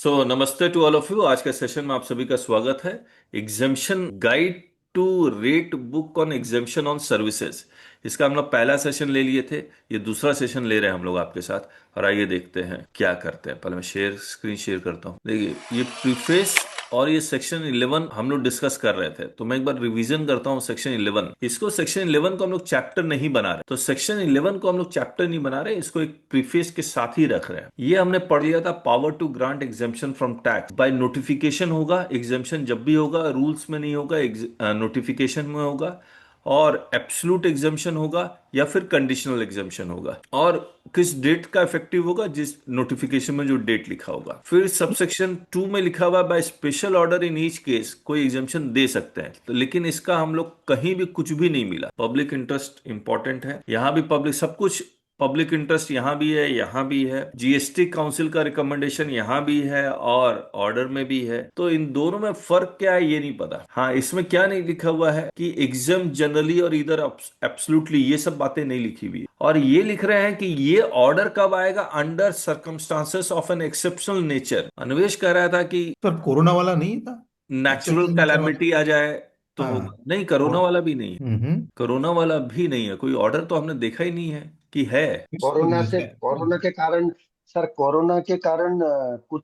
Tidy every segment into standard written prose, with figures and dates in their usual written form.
नमस्ते to all of you. आज के सेशन में आप सभी का स्वागत है। Exemption guide to rate book on exemption on services, इसका हम लोग पहला सेशन ले लिए थे। ये दूसरा सेशन ले रहे हैं हम लोग आपके साथ। और आइए देखते हैं क्या करते हैं। पहले मैं स्क्रीन शेयर करता हूँ। देखिए, ये प्रीफेस और ये सेक्शन 11 हम लोग डिस्कस कर रहे थे, तो मैं एक बार रिवीजन करता हूँ। सेक्शन 11, इसको सेक्शन 11 को हम लोग चैप्टर नहीं बना रहे, तो सेक्शन 11 को हम लोग चैप्टर नहीं बना रहे, इसको एक प्रीफेस के साथ ही रख रहे हैं। ये हमने पढ़ लिया था, power to grant exemption from tax by notification होगा। एग्जाम्पशन जब भी होगा रूल्स में नहीं होगा, नोटिफिकेशन में होगा। और एब्सोल्यूट एग्जाम्पशन होगा या फिर कंडीशनल एग्जाम्पशन होगा, और किस डेट का इफेक्टिव होगा, जिस नोटिफिकेशन में जो डेट लिखा होगा। फिर सबसेक्शन 2 में लिखा हुआ by special order in each case कोई एग्जाम्पशन दे सकते हैं, तो लेकिन इसका हम लोग कहीं भी कुछ भी नहीं मिला। पब्लिक इंटरेस्ट इंपॉर्टेंट है, यहां भी पब्लिक सब कुछ। पब्लिक इंटरेस्ट यहां भी है, यहां भी है। जीएसटी काउंसिल का रिकमेंडेशन यहां भी है और ऑर्डर में भी है। तो इन दोनों में फर्क क्या है ये नहीं पता। हाँ, इसमें क्या नहीं लिखा हुआ है कि एग्जाम जनरली और इधर एब्सोल्युटली, ये सब बातें नहीं लिखी हुई है। और ये लिख रहे हैं कि ये ऑर्डर कब आएगा, under circumstances of an exceptional nature. Anvesh कह रहा था कि सर कोरोना वाला नहीं था। नेचुरल एक्सेप्शनल नेचर वाला। कैलामिटी आ जाए तो होगा। हाँ। नहीं, कोरोना वाला भी नहीं है। हम्म। कोरोना वाला भी नहीं है, कोई ऑर्डर तो हमने देखा ही नहीं है कि है। किस कोरोना वजह से से? कोरोना के कारण सर कोरोना के कारण कुछ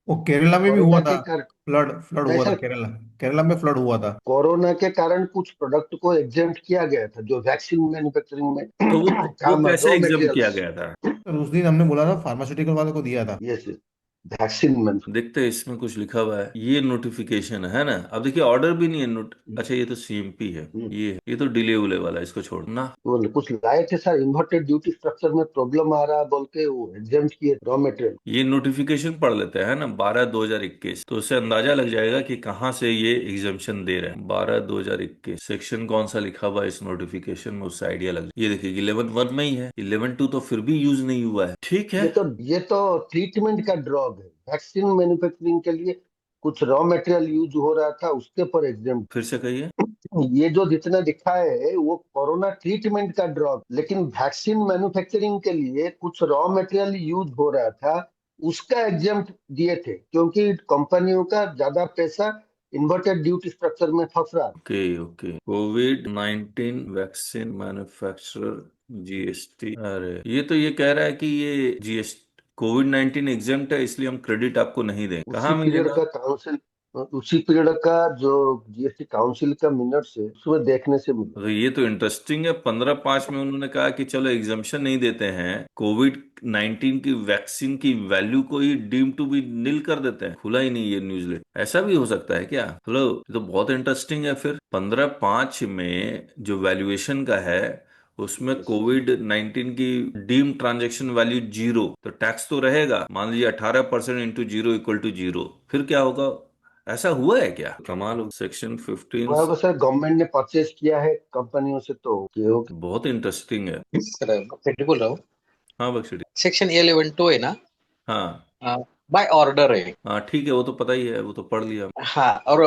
वो केरला में भी हुआ कोरोना था। के कर फ्लड फ्लड नहीं हुआ था सर, केरला। केरला में फ्लड हुआ था। कोरोना के कारण कुछ प्रोडक्ट को एग्जेम्प्ट किया गया था जो वैक्सीन मैन्युफैक्चरिंग में तो वो काम कैसे रॉ एग्जाम किया मटेरियल्स। गया था? सर उस दिन हमने बोला था फार्मास्यूटिकल वाले को दिया था। Yes, vaccine manufacturing. देखते हैं इसमें कुछ लिखा हुआ है, ये नोटिफिकेशन है ना। अब देखिए, ऑर्डर भी नहीं है, नोट। अच्छा, ये तो सीएमपी है। ये तो डिले उले वाला है, इसको छोड़ना। वो कुछ लाए थे सर, इन्वर्टेड ड्यूटी स्ट्रक्चर में प्रॉब्लम आ रहा बोल के वो एग्जेम्प्ट किए रॉ मटेरियल। ये नोटिफिकेशन पढ़ लेते हैं ना, 12/2021, तो उससे अंदाजा लग जाएगा कि कहाँ से ये एग्जाम्पशन दे रहे हैं। 12/2021 सेक्शन कौन सा लिखा हुआ है इस नोटिफिकेशन में, उससे आइडिया लग जाए। ये देखिए, 11(1) में ही है। 11(2) तो फिर भी यूज नहीं हुआ है। ठीक है। ये तो ट्रीटमेंट का ड्रग है। वैक्सीन मैन्युफैक्चरिंग के लिए कुछ रॉ मटेरियल यूज हो रहा था, उसके पर एग्जाम। फिर से कहिए। ये जो जितना दिखा है वो कोरोना ट्रीटमेंट का ड्रग, लेकिन वैक्सीन मैन्युफैक्चरिंग के लिए कुछ रॉ मटेरियल यूज हो रहा था, उसका एग्जाम दिए थे क्योंकि कंपनियों का ज्यादा पैसा इन्वर्टेड ड्यूटी स्ट्रक्चर में फंस रहा था। ओके ओके, कोविड-19 वैक्सीन मैन्युफैक्चरर जीएसटी। अरे, ये कह रहा है कि ये जीएसटी कोविड-19 एग्जाम्प्ट है, इसलिए हम क्रेडिट आपको नहीं दें। उसी कहाँ पीरियड मिलेगा? का काउंसिल उसी पीरियड का जो जीएसटी काउंसिल का मिनट्स है उसमें देखने से मिला। तो ये तो इंटरेस्टिंग है। 15/5 में उन्होंने कहा कि चलो एग्जाम्पशन नहीं देते हैं, कोविड-19 की वैक्सीन की वैल्यू को ही डीम टू बी नील कर देते हैं। खुला ही नहीं ये न्यूज़लेटर। ऐसा भी हो सकता है क्या? हेलो, ये तो बहुत इंटरेस्टिंग है। फिर 15/5 में जो वैल्यूएशन का है, उसमें Yes. कोविड-19 की डीम ट्रांजैक्शन वैल्यू 0, तो टैक्स तो रहेगा। मान लीजिए 18% इंटू 0 इक्वल टू 0, फिर क्या होगा? ऐसा हुआ है क्या? कमाल हो। सेक्शन 15 वह सर गवर्नमेंट ने परचेज किया है कंपनियों से, तो ओके। बहुत इंटरेस्टिंग है। सर बख्शी बोल रहा हूँ। हाँ बख्शी। सेक्शन 11(2) है ना? हाँ बाय ऑर्डर है। हाँ, ठीक है, वो तो पता ही है, वो तो पढ़ लिया। हाँ, और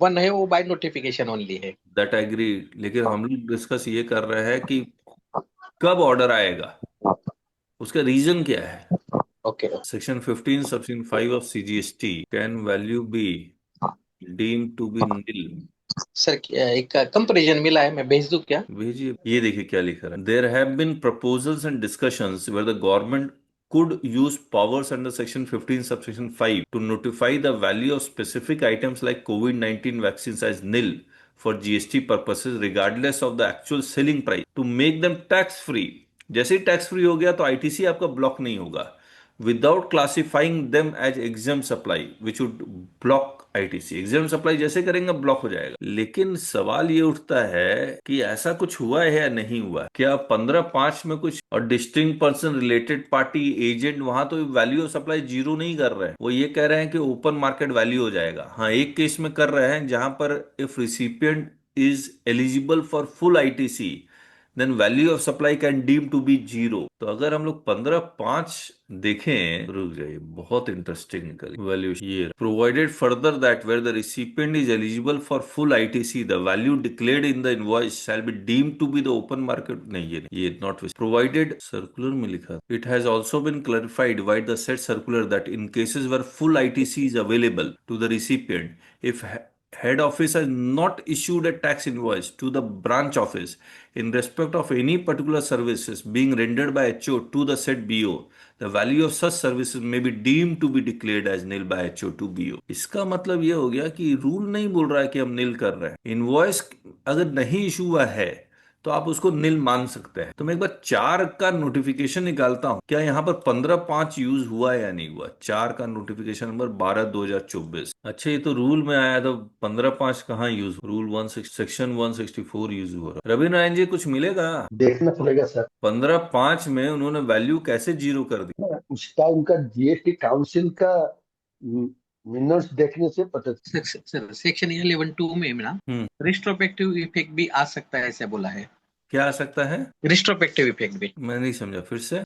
वन है वो बाय नोटिफिकेशन ओनली है। दैट एग्री, लेकिन हम लोग डिस्कस ये कर रहे हैं कि कब ऑर्डर आएगा, उसका रीजन क्या है। Okay. Section 15 subsection 5 of CGST, can value be deem to be nil. Sir एक कंपैरिजन मिला है, मैं भेज दूं क्या? भेजिए। ये देखिए क्या लिखा है। There have been proposals and discussions where the government could use powers under section 15 subsection 5 to notify the value of specific items like covid-19 vaccines as nil for GST purposes regardless of the actual selling price to make them tax free। जैसे ही tax free हो गया तो ITC आपका block नहीं होगा, without classifying them as exam supply which would block ITC. Exam supply जैसे करेंगे block हो जाएगा। लेकिन सवाल ये उठता है कि ऐसा कुछ हुआ है या नहीं हुआ? क्या 15/5 में कुछ और distinct person, related party, agent, वहां तो वैल्यू ऑफ सप्लाई 0 नहीं कर रहे हैं। वो ये कह रहे हैं कि ओपन मार्केट वैल्यू हो जाएगा। हाँ, एक केस में कर रहे हैं जहां पर if recipient is eligible for full ITC then value of supply can deem to be zero. तो अगर हम लोग 15.5 देखें, रुक जाइए, बहुत इंटरेस्टिंग वैल्यूएशन ये provided further that where the recipient is eligible for full ITC the value declared in the invoice shall be deemed to be the open market. नहीं, ये नॉट प्रोवाइडेड सर्कुलर में लिखा। It has also been clarified by the set circular that in cases where full ITC is available to the recipient, if head office has not issued a tax invoice to the branch office in respect of any particular services being rendered by HO to the said BO, the value of such services may be deemed to be declared as nil by HO to BO। इसका मतलब ये हो गया कि rule नहीं बोल रहा है कि हम नील कर रहे हैं। इनवॉइस अगर नहीं इशू हुआ है तो आप उसको नील मान सकते हैं। तो मैं एक बार 4 का नोटिफिकेशन निकालता हूं, क्या यहाँ पर 15.5 यूज हुआ है या नहीं हुआ। 4 का नोटिफिकेशन नंबर 12/2024। अच्छा, ये तो रूल में आया तो 15.5 कहाँ यूज, रूल 16 सेक्शन 164 यूज हुआ। रवि नारायण जी, कुछ मिलेगा? देखना पड़ेगा सर। 15.5 में उन्होंने वैल्यू कैसे जीरो कर दी? उसका उनका जीएसटी काउंसिल का मिनट्स देखने से पता सर सेक्शन 11(2) में ना रिस्ट्रोस्पेक्टिव इफेक्ट भी आ सकता है, ऐसे बोला है। क्या आ सकता है? रिस्ट्रोस्पेक्टिव इफेक्ट भी। मैं नहीं समझा, फिर से।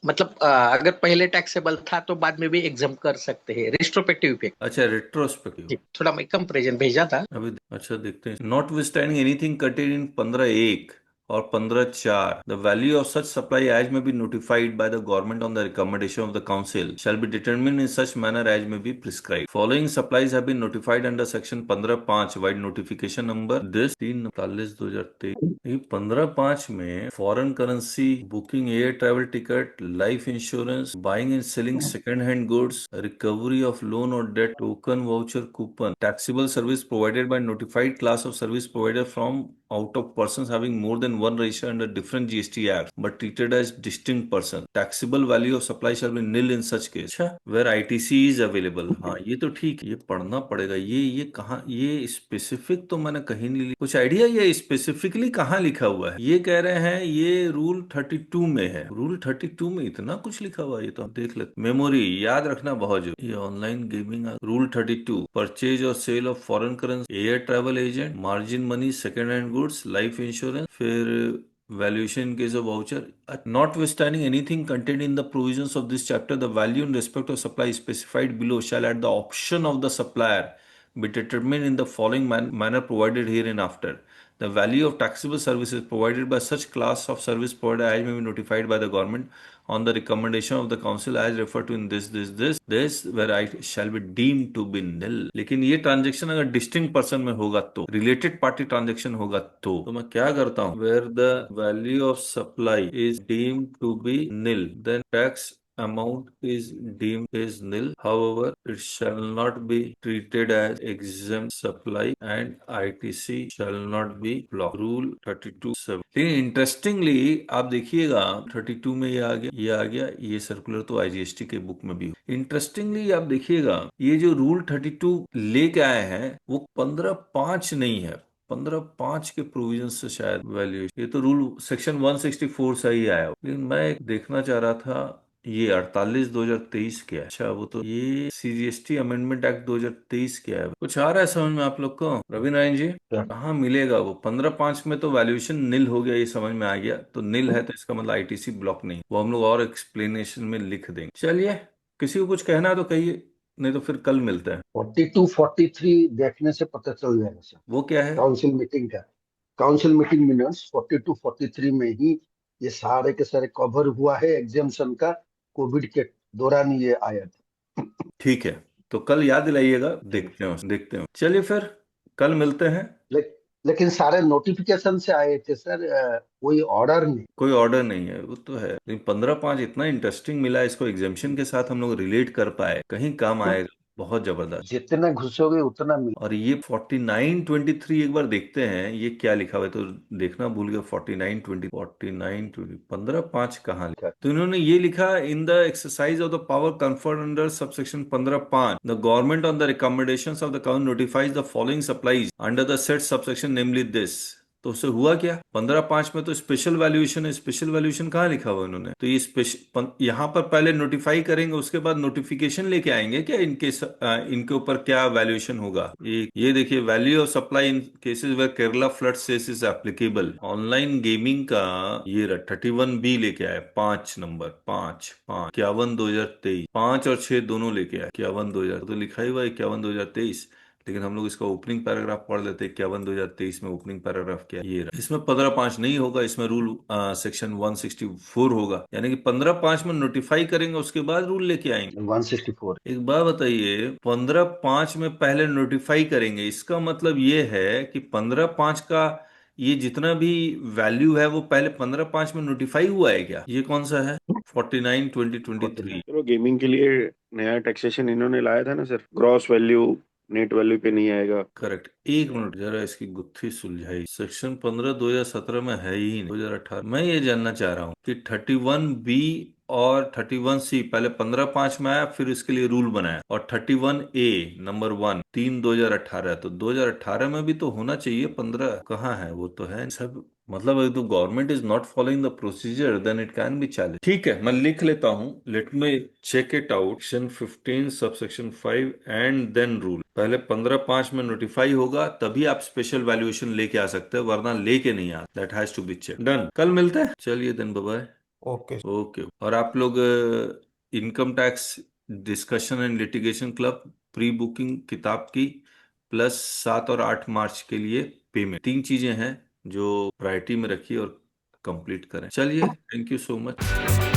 मतलब अगर पहले टैक्सेबल था तो बाद में भी एग्जाम कर सकते हैं, रिस्ट्रोस्पेक्टिव इफेक्ट। अच्छा, रेट्रोस्पेक्टिव। थोड़ा मैं कंपैरिजन भेजा था अभी अच्छा देखते हैं। Notwithstanding anything contain in 15(1) और 15(4) the value of such supply as may be notified by the government on the recommendation of the council shall be determine in such manner as may be prescribe. Following supplies have been notified under section 15(5) vide notification number this 3/49/2023। ये 15(5) में foreign currency booking, air travel ticket, life insurance, buying and selling second hand goods, recovery of loan और debt, token voucher coupon, taxable service provided by notified class of service provider from out of persons having more than one register under different GST acts but treated as distinct person. Taxable value of supply shall be nil in such case where ITC is available। हाँ, ये तो ठीक, ये पढ़ना पड़ेगा। ये कहाँ, ये स्पेसिफिक तो मैंने कहीं नहीं कुछ आइडिया ये स्पेसिफिकली कहाँ लिखा हुआ है। ये कह रहे हैं ये रूल 32 में है। रूल 32 में इतना कुछ लिखा हुआ है, ये तो हम देख लेते। मेमोरी याद रखना बहुत जरूरी। ये ऑनलाइन गेमिंग रूल 32, परचेज और sale of foreign currency, air travel agent, margin money, second hand goods, life insurance, फिर valuation in case of voucher। Notwithstanding anything contained in the provisions of this chapter, the value in respect of supply specified below shall at the option of the supplier be determined in the following manner provided hereinafter. The value of taxable services provided by such class of service provider as may be notified by the government on the recommendation of the council as referred to in this where I shall be deemed to be nil। लेकिन ये transaction अगर distinct person में होगा तो, related party transaction होगा तो मैं क्या करता हूँ, where the value of supply is deemed to be nil, then tax amount is deemed as nil, however it shall not be treated as exempt supply and ITC shall not be blocked। Rule 32(7)। लेकिन interestingly आप देखिएगा 32 में ये आ गया ये circular तो IGST के book में भी। इंटरेस्टिंगली आप देखिएगा ये जो रूल 32 लेके आए हैं वो 15(5) नहीं है, 15(5) के प्रोविजन से शायद वैल्यूएशन, ये तो रूल सेक्शन 164 से ही आया। लेकिन मैं देखना चाह रहा था ये 48/2023 क्या है। अच्छा, वो तो ये CGST अमेंडमेंट एक्ट 2023 क्या है। कुछ आ रहा है समझ में आप लोग को? रवि नारायण जी, कहाँ मिलेगा वो? 15(5) में तो वैल्यूएशन नील हो गया, ये समझ में आ गया। तो नील है तो इसका मतलब ITC ब्लॉक नहीं, वो हम लोग और एक्सप्लेनेशन में लिख देंगे। चलिए, किसी को कुछ कहना है तो कहिए, नहीं तो फिर कल मिलते हैं। 42-43 देखने से पता चल जाएगा सर। वो क्या है? काउंसिल मीटिंग का, काउंसिल मीटिंग मिनट्स 42-43 में ही ये सारे के सारे कवर हुआ है। एग्जाम्शन का कोविड के दौरान ये आया था। ठीक है, तो कल याद दिलाइएगा, देखते हैं। चलिए फिर कल मिलते हैं। लेकिन सारे नोटिफिकेशन से आए थे सर, कोई ऑर्डर नहीं। कोई ऑर्डर नहीं है, वो तो है। लेकिन 15(5) इतना इंटरेस्टिंग मिला, इसको एग्जाम्शन के साथ हम लोग रिलेट कर पाए, कहीं काम आएगा, बहुत जबरदस्त। जितना घुसोगे उतना मिल। और ये 49(23) एक बार देखते हैं ये क्या लिखा हुआ है, तो देखना भूल गया। 49(20) 15(5) कहाँ लिखा? तो इन्होंने ये लिखा, in the exercise of the power conferred under subsection 15(5) the government on the recommendations of the council notifies the following supplies under the set subsection namely this. तो उससे हुआ क्या, 15/5 में तो स्पेशल वैल्यूएशन है, स्पेशल वैल्यूएशन कहाँ लिखा हुआ है उन्होंने, तो ये स्पेशल यहाँ पर पहले नोटिफाई करेंगे, उसके बाद नोटिफिकेशन लेके आएंगे क्या इनके ऊपर क्या वैल्यूएशन होगा। ये देखिए, value of supply in cases where Kerala flood cess is applicable. Online gaming का ये 31B लेके आए, 5 नंबर, 5 5 51/2023, 5 और 6 दोनों लेके आए, 51/2000 तो लिखा ही हुआ है 51/2023, लेकिन हम लोग इसका ओपनिंग पैराग्राफ पढ़ लेते हैं। 51/2023 में ओपनिंग पैराग्राफ क्या है? ये रहा। इसमें 15/5 नहीं होगा, इसमें रूल सेक्शन 164 होगा, यानी कि 15/5 में नोटिफाई करेंगे, उसके बाद रूल लेके आएंगे। 164। एक बात बताइए, 15/5 में पहले नोटिफाई करेंगे, इसका मतलब ये है कि 15/5 का ये जितना भी वैल्यू है वो पहले 15/5 में नोटिफाई हुआ है क्या? ये कौन सा है? 49/2023। चलो, गेमिंग के लिए नया टैक्सेशन इन्होंने लाया था ना sir, gross value net value पे नहीं आएगा। करेक्ट। एक मिनट जरा इसकी गुत्थी सुलझाई। सेक्शन 15 2017 में है ही नहीं, 2018। मैं ये जानना चाह रहा हूँ कि 31B और 31C पहले 15/5 में आया, फिर इसके लिए रूल बनाया, और 31A नंबर 1 3/2018, तो 2018 में भी तो होना चाहिए। 15 कहाँ है? वो तो है सब। मतलब अगर तो government is not following the procedure then it can be challenge. ठीक है, मैं लिख लेता हूँ, let me check it out. Section 15 subsection 5 and then rule. पहले 15/5 में नोटिफाई होगा, तभी आप स्पेशल वैल्यूएशन लेके आ सकते हैं, वरना लेके नहीं आ। That has to be check. Done, कल मिलते हैं। चलिए then, bye bye. Okay. Okay. और आप लोग income tax discussion and litigation club pre booking किताब की प्लस 7 और 8 मार्च के लिए पेमेंट, 3 चीजें हैं जो प्रायोरिटी में रखिए और कंप्लीट करें। चलिए, थैंक यू सो मच।